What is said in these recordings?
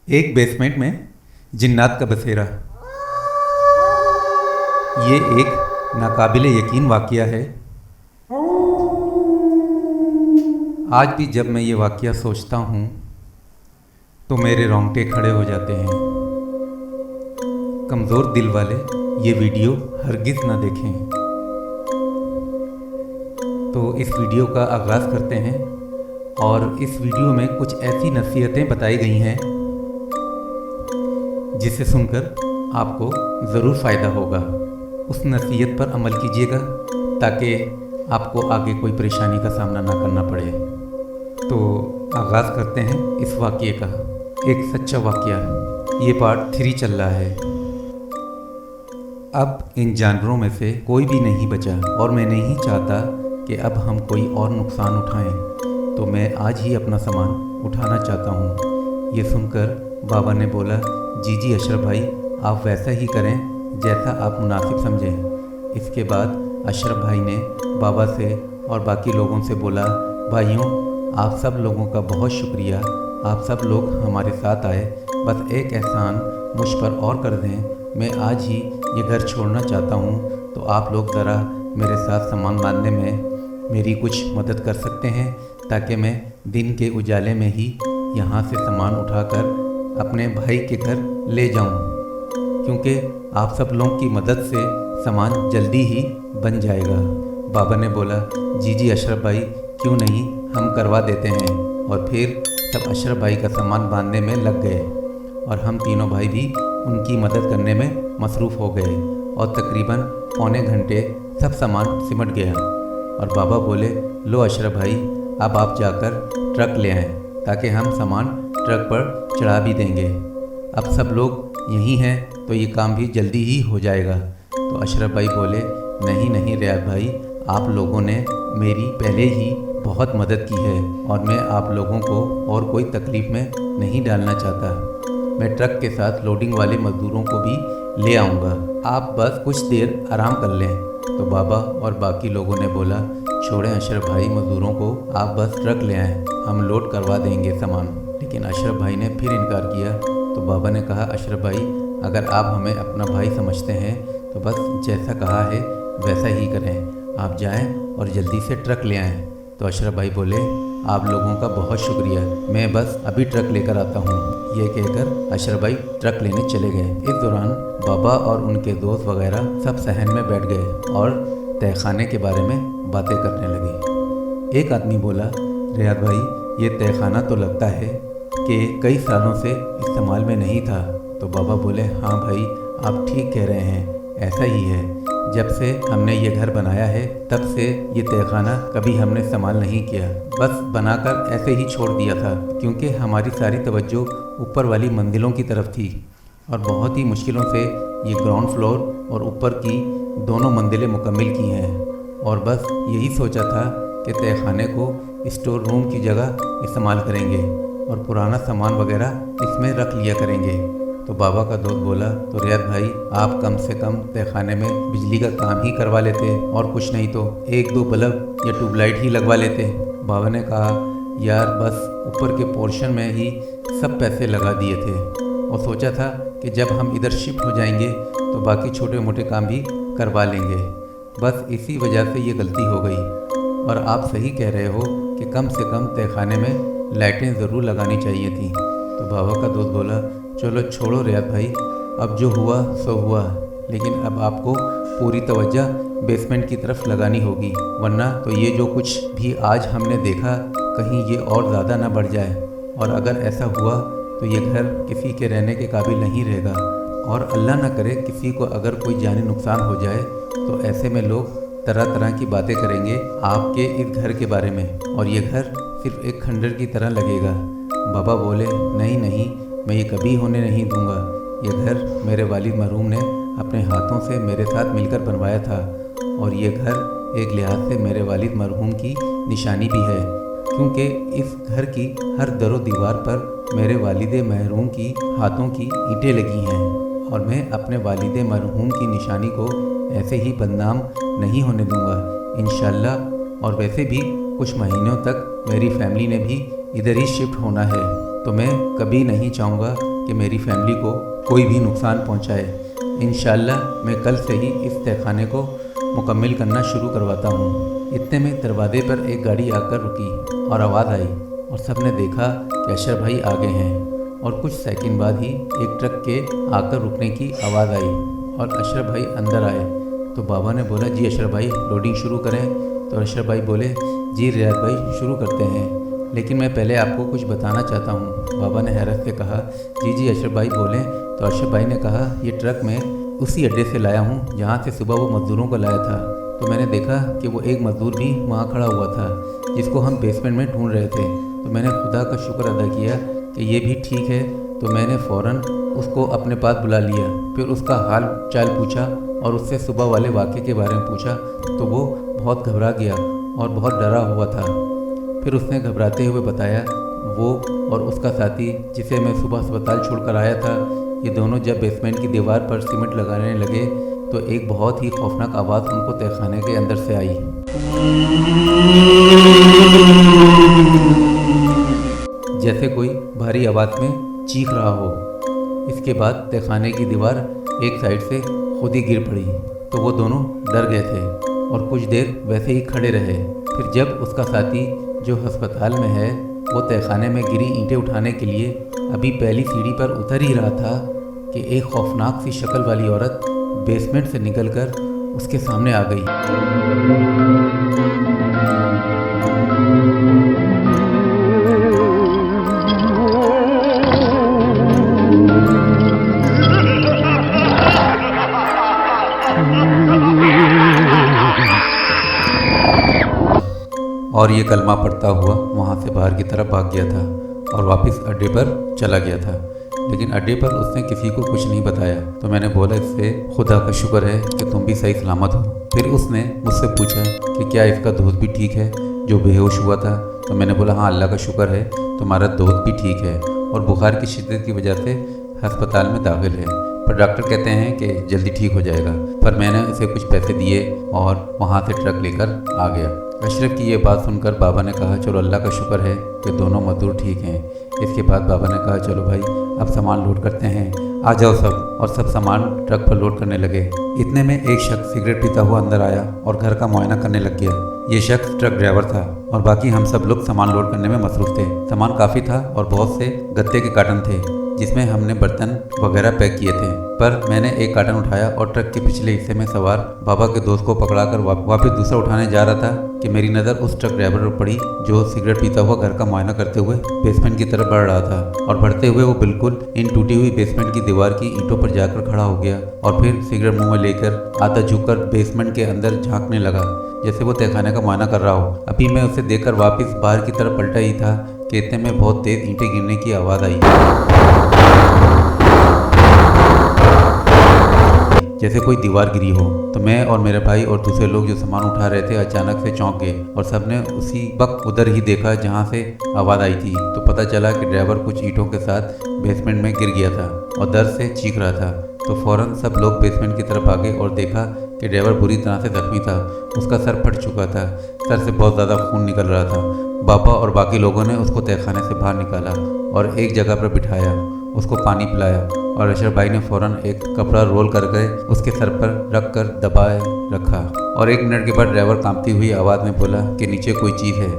एक बेसमेंट में जिन्नात का बसेरा। ये एक नाकाबिले यकीन वाक़या है। आज भी जब मैं ये वाक़या सोचता हूँ तो मेरे रोंगटे खड़े हो जाते हैं। कमज़ोर दिल वाले ये वीडियो हरगिज़ ना देखें। तो इस वीडियो का आगाज़ करते हैं और इस वीडियो में कुछ ऐसी नसीहतें बताई गई हैं जिसे सुनकर आपको ज़रूर फ़ायदा होगा। उस नसीहत पर अमल कीजिएगा ताकि आपको आगे कोई परेशानी का सामना ना करना पड़े। तो आगाज़ करते हैं इस वाक़ये का। एक सच्चा वाक़या, ये पार्ट 3 चल रहा है। अब इन जानवरों में से कोई भी नहीं बचा और मैं नहीं चाहता कि अब हम कोई और नुकसान उठाएं, तो मैं आज ही अपना सामान उठाना चाहता हूँ। ये सुनकर बाबा ने बोला, जी अशरफ भाई, आप वैसा ही करें जैसा आप मुनासिब समझें। इसके बाद अशरफ भाई ने बाबा से और बाकी लोगों से बोला, भाइयों, आप सब लोगों का बहुत शुक्रिया, आप सब लोग हमारे साथ आए। बस एक एहसान मुझ पर और कर दें, मैं आज ही ये घर छोड़ना चाहता हूँ, तो आप लोग ज़रा मेरे साथ सामान बांधने में मेरी कुछ मदद कर सकते हैं ताकि मैं दिन के उजाले में ही यहाँ से सामान उठाकर अपने भाई के घर ले जाऊं, क्योंकि आप सब लोगों की मदद से सामान जल्दी ही बन जाएगा। बाबा ने बोला, जी अशरफ भाई, क्यों नहीं, हम करवा देते हैं। और फिर सब अशरफ भाई का सामान बांधने में लग गए और हम तीनों भाई भी उनकी मदद करने में मसरूफ़ हो गए और तकरीबन पौने घंटे सब सामान सिमट गया। और बाबा बोले, लो अशरफ भाई, अब आप जाकर ट्रक ले आएँ ताकि हम सामान ट्रक पर चढ़ा भी देंगे। अब सब लोग यहीं हैं तो ये काम भी जल्दी ही हो जाएगा। तो अशरफ भाई बोले, नहीं रियाद भाई, आप लोगों ने मेरी पहले ही बहुत मदद की है और मैं आप लोगों को और कोई तकलीफ़ में नहीं डालना चाहता। मैं ट्रक के साथ लोडिंग वाले मज़दूरों को भी ले आऊँगा, आप बस कुछ देर आराम कर लें। तो बाबा और बाकी लोगों ने बोला, छोड़ें अशरफ भाई, मज़दूरों को आप बस ट्रक ले आएँ, हम लोड करवा देंगे सामान। लेकिन अशरफ भाई ने फिर इनकार किया। तो बाबा ने कहा, अशरफ भाई, अगर आप हमें अपना भाई समझते हैं तो बस जैसा कहा है वैसा ही करें, आप जाएं और जल्दी से ट्रक ले आएं। तो अशरफ भाई बोले, आप लोगों का बहुत शुक्रिया, मैं बस अभी ट्रक लेकर आता हूँ। ये कहकर अशरफ भाई ट्रक लेने चले गए। इस दौरान बाबा और उनके दोस्त वगैरह सब सहन में बैठ गए और तहखाने के बारे में बातें करने लगे। एक आदमी बोला, रियाद भाई, ये तहखाना तो लगता है कि कई सालों से इस्तेमाल में नहीं था। तो बाबा बोले, हाँ भाई, आप ठीक कह रहे हैं, ऐसा ही है। जब से हमने ये घर बनाया है तब से ये तहखाना कभी हमने इस्तेमाल नहीं किया, बस बनाकर ऐसे ही छोड़ दिया था, क्योंकि हमारी सारी तवज्जो ऊपर वाली मंजिलों की तरफ थी और बहुत ही मुश्किलों से ये ग्राउंड फ्लोर और ऊपर की दोनों मंजिलें मुकम्मल की हैं। और बस यही सोचा था कि तहखाने को स्टोर रूम की जगह इस्तेमाल करेंगे और पुराना सामान वगैरह इसमें रख लिया करेंगे। तो बाबा का दोस्त बोला, तो रियाद भाई, आप कम से कम तहखाने में बिजली का काम ही करवा लेते और कुछ नहीं तो 1-2 बल्ब या ट्यूबलाइट ही लगवा लेते। बाबा ने कहा, यार बस ऊपर के पोर्शन में ही सब पैसे लगा दिए थे और सोचा था कि जब हम इधर शिफ्ट हो जाएंगे तो बाकी छोटे मोटे काम भी करवा लेंगे, बस इसी वजह से ये गलती हो गई। और आप सही कह रहे हो कि कम से कम तहखाने में लाइटें ज़रूर लगानी चाहिए थी। तो बाबा का दोस्त बोला, चलो छोड़ो रियाद भाई, अब जो हुआ सो हुआ, लेकिन अब आपको पूरी तवज्जो बेसमेंट की तरफ लगानी होगी, वरना तो ये जो कुछ भी आज हमने देखा कहीं ये और ज़्यादा ना बढ़ जाए, और अगर ऐसा हुआ तो ये घर किसी के रहने के काबिल नहीं रहेगा। और अल्लाह ना करे किसी को अगर कोई जानी नुकसान हो जाए तो ऐसे में लोग तरह तरह की बातें करेंगे आपके इस घर के बारे में और ये घर सिर्फ एक खंडर की तरह लगेगा। बाबा बोले, नहीं, मैं ये कभी होने नहीं दूंगा। ये घर मेरे वालिद मरहूम ने अपने हाथों से मेरे साथ मिलकर बनवाया था और ये घर एक लिहाज से मेरे वालिद मरहूम की निशानी भी है, क्योंकि इस घर की हर दरो दीवार पर मेरे वालिद मरहूम की हाथों की ईंटें लगी हैं और मैं अपने वालिद मरहूम की निशानी को ऐसे ही बदनाम नहीं होने दूंगा इंशाअल्लाह। और वैसे भी कुछ महीनों तक मेरी फैमिली ने भी इधर ही शिफ्ट होना है, तो मैं कभी नहीं चाहूँगा कि मेरी फैमिली को कोई भी नुकसान पहुंचाए। इंशाअल्लाह मैं कल से ही इस तहखाने को मुकम्मल करना शुरू करवाता हूँ। इतने में दरवाजे पर एक गाड़ी आकर रुकी और आवाज़ आई और सब ने देखा कि अशरफ भाई आ गए हैं। और कुछ सेकंड बाद ही एक ट्रक के आकर रुकने की आवाज़ आई और अशरफ भाई अंदर आए। तो बाबा ने बोला, जी अशरफ भाई लोडिंग शुरू करें। तो अशरफ भाई बोले, जी रियाज भाई शुरू करते हैं, लेकिन मैं पहले आपको कुछ बताना चाहता हूँ। बाबा ने हैरत से कहा, जी अशरफ भाई बोलें। तो अशरफ भाई ने कहा, ये ट्रक मैं उसी अड्डे से लाया हूँ जहाँ से सुबह वो मज़दूरों को लाया था। तो मैंने देखा कि वो एक मज़दूर भी वहाँ खड़ा हुआ था जिसको हम बेसमेंट में ढूंढ रहे थे। तो मैंने खुदा का शुक्र अदा किया कि ये भी ठीक है। तो मैंने फ़ौरन उसको अपने पास बुला लिया, फिर उसका हाल चाल पूछा और उससे सुबह वाले वाक़े के बारे में पूछा। तो वो बहुत घबरा गया और बहुत डरा हुआ था। फिर उसने घबराते हुए बताया, वो और उसका साथी जिसे मैं सुबह अस्पताल छोड़कर आया था, ये दोनों जब बेसमेंट की दीवार पर सीमेंट लगाने लगे तो एक बहुत ही खौफनाक आवाज़ उनको तहखाने के अंदर से आई, जैसे कोई भारी आवाज़ में चीख रहा हो। इसके बाद तहखाने की दीवार एक साइड से खुद ही गिर पड़ी। तो वो दोनों डर गए थे और कुछ देर वैसे ही खड़े रहे। फिर जब उसका साथी जो अस्पताल में है वो तहखाने में गिरी ईंटें उठाने के लिए अभी पहली सीढ़ी पर उतर ही रहा था कि एक खौफनाक सी शक्ल वाली औरत बेसमेंट से निकलकर उसके सामने आ गई। और ये कलमा पढ़ता हुआ वहाँ से बाहर की तरफ भाग गया था और वापस अड्डे पर चला गया था। लेकिन अड्डे पर उसने किसी को कुछ नहीं बताया। तो मैंने बोला, इससे खुदा का शुक्र है कि तुम भी सही सलामत हो। फिर उसने मुझसे पूछा कि क्या इसका दोस्त भी ठीक है जो बेहोश हुआ था। तो मैंने बोला, हाँ अल्लाह का शुक्र है तुम्हारा दोस्त भी ठीक है और बुखार की शिद्दत की वजह से अस्पताल में दाखिल है, पर डॉक्टर कहते हैं कि जल्दी ठीक हो जाएगा। पर मैंने उसे कुछ पैसे दिए और वहाँ से ट्रक लेकर आ गया। अशरफ की ये बात सुनकर बाबा ने कहा, चलो अल्लाह का शुक्र है कि दोनों मजदूर ठीक हैं। इसके बाद बाबा ने कहा, चलो भाई अब सामान लोड करते हैं, आ जाओ सब। और सब सामान ट्रक पर लोड करने लगे। इतने में एक शख्स सिगरेट पीता हुआ अंदर आया और घर का मुआयना करने लग गया। ये शख्स ट्रक ड्राइवर था और बाकी हम सब लोग सामान लोड करने में मसरूफ़ थे। सामान काफ़ी था और बहुत से गत्ते के कार्टन थे जिसमें हमने बर्तन वगैरह पैक किए थे। पर मैंने एक कार्टन उठाया और ट्रक के पिछले हिस्से में सवार बाबा के दोस्त को पकड़ाकर वापस दूसरा उठाने जा रहा था कि मेरी नज़र उस ट्रक ड्राइवर पर पड़ी जो सिगरेट पीता हुआ घर का मुआयना करते हुए बेसमेंट की तरफ बढ़ रहा था। और बढ़ते हुए वो बिल्कुल इन टूटी हुई बेसमेंट की दीवार की ईंटों पर जाकर खड़ा हो गया और फिर सिगरेट मुंह में लेकर आधा झुककर बेसमेंट के अंदर झांकने लगा जैसे वो तहखाने का मुआयना कर रहा हो। अभी मैं उसे देखकर वापस बाहर की तरफ पलटा ही था कि इतने में बहुत तेज़ ईंटें गिरने की आवाज़ आई, जैसे कोई दीवार गिरी हो। तो मैं और मेरे भाई और दूसरे लोग जो सामान उठा रहे थे अचानक से चौंक गए और सबने उसी वक्त उधर ही देखा जहां से आवाज़ आई थी। तो पता चला कि ड्राइवर कुछ ईंटों के साथ बेसमेंट में गिर गया था और दर्द से चीख रहा था। तो फौरन सब लोग बेसमेंट की तरफ आ गए और देखा कि ड्राइवर बुरी तरह से जख्मी था। उसका सर फट चुका था, सर से बहुत ज़्यादा खून निकल रहा था। बाबा और बाकी लोगों ने उसको तहखाने से बाहर निकाला और एक जगह पर बिठाया, उसको पानी पिलाया और अशरफ भाई ने फ़ौरन एक कपड़ा रोल करके उसके सर पर रख कर दबाए रखा। और 1 मिनट के बाद ड्राइवर कांपती हुई आवाज़ में बोला कि नीचे कोई चीज़ है,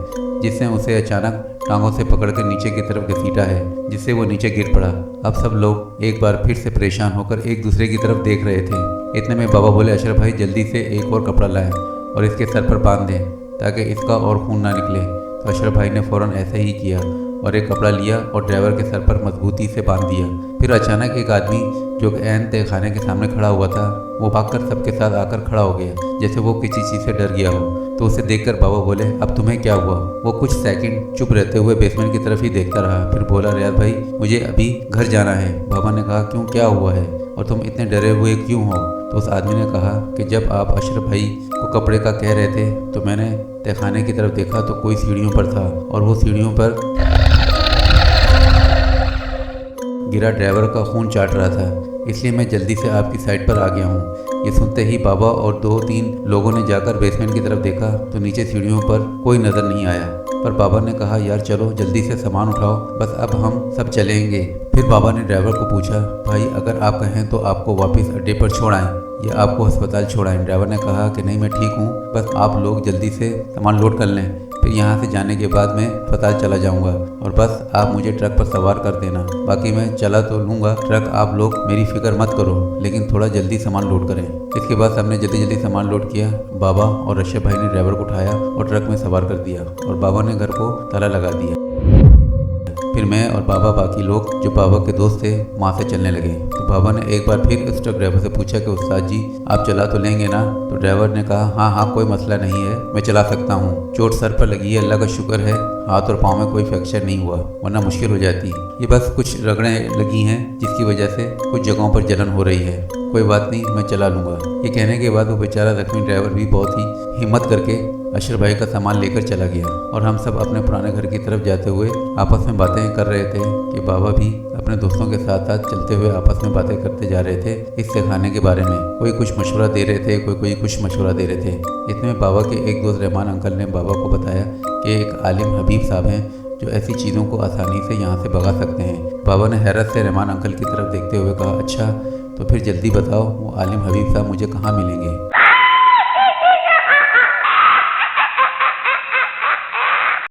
जिसने उसे अचानक टांगों से पकड़कर नीचे की तरफ घसीटा है, जिससे वो नीचे गिर पड़ा। अब सब लोग एक बार फिर से परेशान होकर एक दूसरे की तरफ देख रहे थे। इतने में बाबा बोले, अशरफ भाई जल्दी से एक और कपड़ा लाएं और इसके सर पर बांध दें ताकि इसका और खून ना निकले। तो अशरफ भाई ने फ़ौरन ऐसा ही किया और एक कपड़ा लिया और ड्राइवर के सर पर मजबूती से बांध दिया। फिर अचानक एक आदमी जो ऐन तहखाने के सामने खड़ा हुआ था वो भागकर सबके साथ आकर खड़ा हो गया जैसे वो किसी चीज़ से डर गया हो। तो उसे देखकर बाबा बोले, अब तुम्हें क्या हुआ? वो कुछ सेकंड चुप रहते हुए बेसमेंट की तरफ ही देखता रहा। फिर बोला, रियाज भाई मुझे अभी घर जाना है। बाबा ने कहा, क्यों, क्या हुआ है और तुम इतने डरे हुए क्यों हो? तो उस आदमी ने कहा कि जब आप अशरफ भाई को कपड़े का कह रहे थे तो मैंने तहखाने की तरफ देखा तो कोई सीढ़ियों पर था और वो सीढ़ियों पर गिरा ड्राइवर का खून चाट रहा था, इसलिए मैं जल्दी से आपकी साइड पर आ गया हूँ। ये सुनते ही बाबा और 2-3 लोगों ने जाकर बेसमेंट की तरफ देखा तो नीचे सीढ़ियों पर कोई नज़र नहीं आया। पर बाबा ने कहा, यार चलो जल्दी से सामान उठाओ, बस अब हम सब चलेंगे। फिर बाबा ने ड्राइवर को पूछा, भाई अगर आप कहें तो आपको वापस अड्डे पर छोड़ आएं या आपको अस्पताल छोड़ाएं। ड्राइवर ने कहा कि नहीं, मैं ठीक हूँ, बस आप लोग जल्दी से सामान लोड कर लें, फिर यहाँ से जाने के बाद मैं अस्पताल चला जाऊँगा और बस आप मुझे ट्रक पर सवार कर देना। बाकी मैं चला तो लूँगा ट्रक, आप लोग मेरी फिक्र मत करो, लेकिन थोड़ा जल्दी सामान लोड करें। इसके बाद सबने जल्दी जल्दी सामान लोड किया। बाबा और रशद भाई ने ड्राइवर को उठाया और ट्रक में सवार कर दिया और बाबा ने घर को ताला लगा दिया। फिर मैं और बाबा, बाकी लोग जो बाबा के दोस्त थे, वहाँ से चलने लगे। तो बाबा ने एक बार फिर उस ट्रक ड्राइवर से पूछा कि उस्ताद जी आप चला तो लेंगे ना? तो ड्राइवर ने कहा, हाँ हाँ कोई मसला नहीं है, मैं चला सकता हूँ। चोट सर पर लगी है, अल्लाह का शुक्र है, हाथ और पाँव में कोई फ्रैक्चर नहीं हुआ, वरना मुश्किल हो जाती। ये बस कुछ रगड़ें लगी हैं जिसकी वजह से कुछ जगहों पर जलन हो रही है, कोई बात नहीं, मैं चला लूँगा। ये कहने के बाद वो बेचारा जख्मी ड्राइवर भी बहुत ही हिम्मत करके अशरफ भाई का सामान लेकर चला गया और हम सब अपने पुराने घर की तरफ जाते हुए आपस में बातें कर रहे थे कि बाबा भी अपने दोस्तों के साथ साथ चलते हुए आपस में बातें करते जा रहे थे इस सिखाने के बारे में। कोई कुछ मशवरा दे रहे थे, कोई कुछ मशवरा दे रहे थे। इतने में बाबा के एक दोस्त रहमान अंकल ने बाबा को बताया कि एक आलिम हबीब साहब हैं जो ऐसी चीज़ों को आसानी से यहाँ से भगा सकते हैं। बाबा ने हैरत से रहमान अंकल की तरफ देखते हुए कहा, अच्छा तो फिर जल्दी बताओ वो आलिम हबीब साहब मुझे कहाँ मिलेंगे?